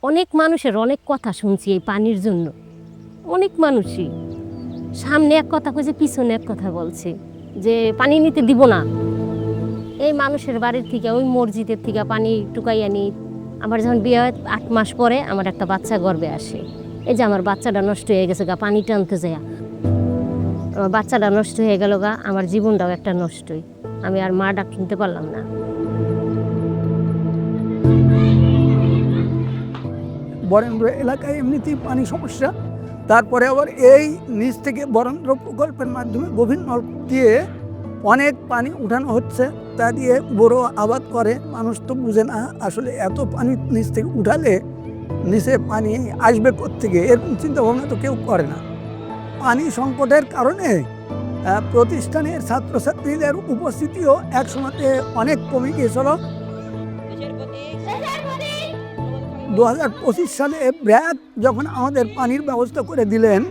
অনেক মানুষের অনেক কথা শুনছি এই পানির জন্য। অনেক মানুষই সামনে এক কথা কইছে, পিছনে এক কথা বলছে যে পানি নিতে দিব না। এই মানুষের বাড়ির থেকে, ওই মসজিদের থেকে পানি টুকাই আনি। আমার যখন বিয়ে হয় 8 মাস পরে আমার একটা বাচ্চা গর্ভে আসে। এই যে আমার বাচ্চাটা নষ্ট হয়ে গেছে গা, পানি টানতে যায়। আমার বাচ্চাটা নষ্ট হয়ে গেল গা, আমার জীবনটাও একটা নষ্টই। আমি আর মা ডাক কিনতে পারলাম না। বরেন্দ্র এলাকায় এমনিতেই পানি সমস্যা, তারপরে আবার এই নিচ থেকে বরেন্দ্র প্রকল্পের মাধ্যমে গভীর নলকূপ দিয়ে অনেক পানি উঠানো হচ্ছে। তা দিয়ে বড় আবাদ করে। মানুষ তো বুঝে না আসলে এত পানি নিচ থেকে উঠালে নিচে পানি আসবে কোত্থেকে, এরকম চিন্তা ভাবনা তো কেউ করে না। পানি সংকটের কারণে প্রতিষ্ঠানের ছাত্রছাত্রীদের উপস্থিতিও একসময়তে অনেক কমে গিয়েছিল। 2025 সালে ব্র্যাক যখন আমাদের পানির ব্যবস্থা করে দিলেন,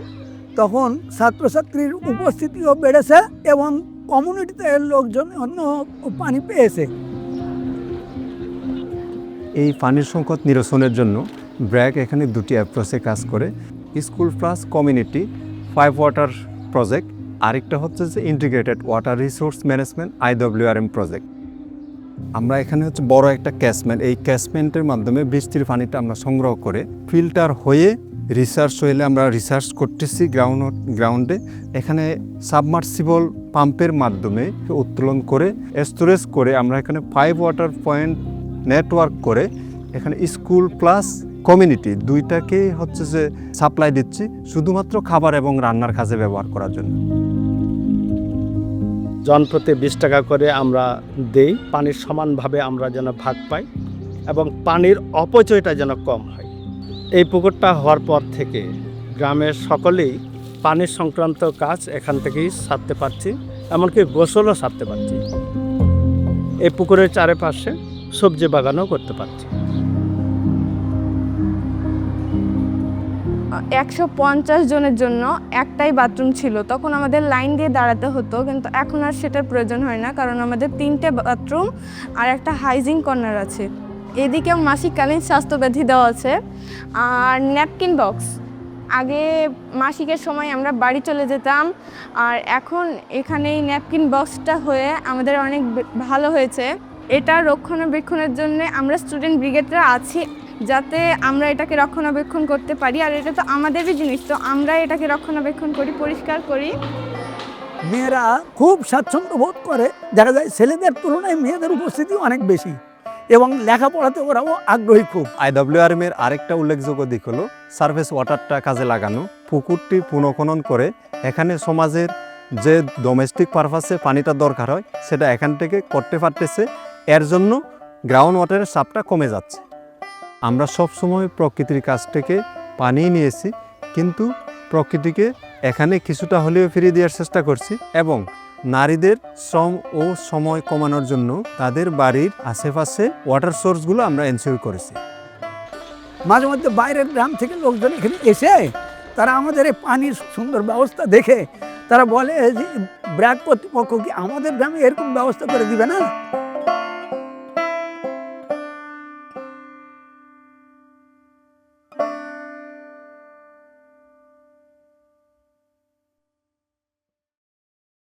তখন ছাত্রছাত্রীর উপস্থিতিও বেড়েছে এবং কমিউনিটিতে লোকজন অন্য পানি পেয়েছে। এই পানির সংকট নিরসনের জন্য ব্র্যাক এখানে দুটি অ্যাপ্রোচে কাজ করে। School plus community 5 water project, আরেকটা হচ্ছে যে integrated water resource management IWRM project. আমরা এখানে হচ্ছে বড় একটা ক্যাচমেন্ট, এই ক্যাচমেন্টের মাধ্যমে বৃষ্টির পানিটা আমরা সংগ্রহ করে ফিল্টার হয়ে রিসার্চ হইলে আমরা রিসার্চ করতেছি গ্রাউন্ডে। এখানে সাবমার্সিবল পাম্পের মাধ্যমে উত্তোলন করে স্টোরেজ করে আমরা এখানে 5 ওয়াটার পয়েন্ট নেটওয়ার্ক করে এখানে স্কুল প্লাস কমিউনিটি দুইটাকে হচ্ছে যে সাপ্লাই দিচ্ছি, শুধুমাত্র খাবার এবং রান্নার কাজে ব্যবহার করার জন্য। জনপ্রতি 20 টাকা করে আমরা দেই। পানির সমানভাবে আমরা যেন ভাগ পাই এবং পানির অপচয়টা যেন কম হয়। এই পুকুরটা হওয়ার পর থেকে গ্রামের সকলেই পানির সংক্রান্ত কাজ এখান থেকেই সারতে পারছি, এমনকি গোসলও সারতে পারছি। এই পুকুরের চারপাশে সবজি বাগানও করতে পারছি। 150 জনের জন্য একটাই বাথরুম ছিল। তখন আমাদের লাইন দিয়ে দাঁড়াতে হতো, কিন্তু এখন আর সেটার প্রয়োজন হয় না, কারণ আমাদের 3টে বাথরুম আর একটা হাইজিন কর্নার আছে। এদিকেও মাসিককালীন স্বাস্থ্যবিধি দেওয়া আছে আর ন্যাপকিন বক্স। আগে মাসিকের সময় আমরা বাড়ি চলে যেতাম, আর এখন এখানে এই ন্যাপকিন বক্সটা হয়ে আমাদের অনেক ভালো হয়েছে। এটা রক্ষণাবেক্ষণের জন্য আমরা স্টুডেন্ট ব্রিগেডরা আছি, যাতে আমরা এটাকে রক্ষণাবেক্ষণ করতে পারি। আর এটা তো আমাদেরই জিনিস, তো আমরা এটাকে রক্ষণাবেক্ষণ করি, পরিষ্কার করি। মেয়েরা খুব স্বাচ্ছন্দ্য বোধ করে, দেখা যায় ছেলেদের তুলনায় মেয়েদের উপস্থিতি অনেক বেশি এবং লেখাপড়াতে ওরাও আগ্রহী খুব। IWRM এর আরেকটা উল্লেখযোগ্য দিক হলো সারফেস ওয়াটারটা কাজে লাগানো। পুকুরটি পুনঃখনন করে এখানে সমাজের যে ডোমেস্টিক পারপাসে পানিটা দরকার হয় সেটা এখান থেকে করতে পারতেছে। এর জন্য গ্রাউন্ড ওয়াটারের চাপটা কমে যাচ্ছে। আমরা সবসময় প্রকৃতির কাছ থেকে পানি নিয়েছি, কিন্তু প্রকৃতিকে এখানে কিছুটা হলেও ফিরিয়ে দেওয়ার চেষ্টা করছি এবং নারীদের শ্রম ও সময় কমানোর জন্য তাদের বাড়ির আশেপাশে ওয়াটার সোর্সগুলো আমরা এনশিওর করেছি। মাঝে মধ্যে বাইরের গ্রাম থেকে লোকজন এখানে এসে তারা আমাদের এই পানির সুন্দর ব্যবস্থা দেখে তারা বলে যে ব্র্যাক কর্তৃপক্ষ কি আমাদের গ্রামে এরকম ব্যবস্থা করে দিবে না।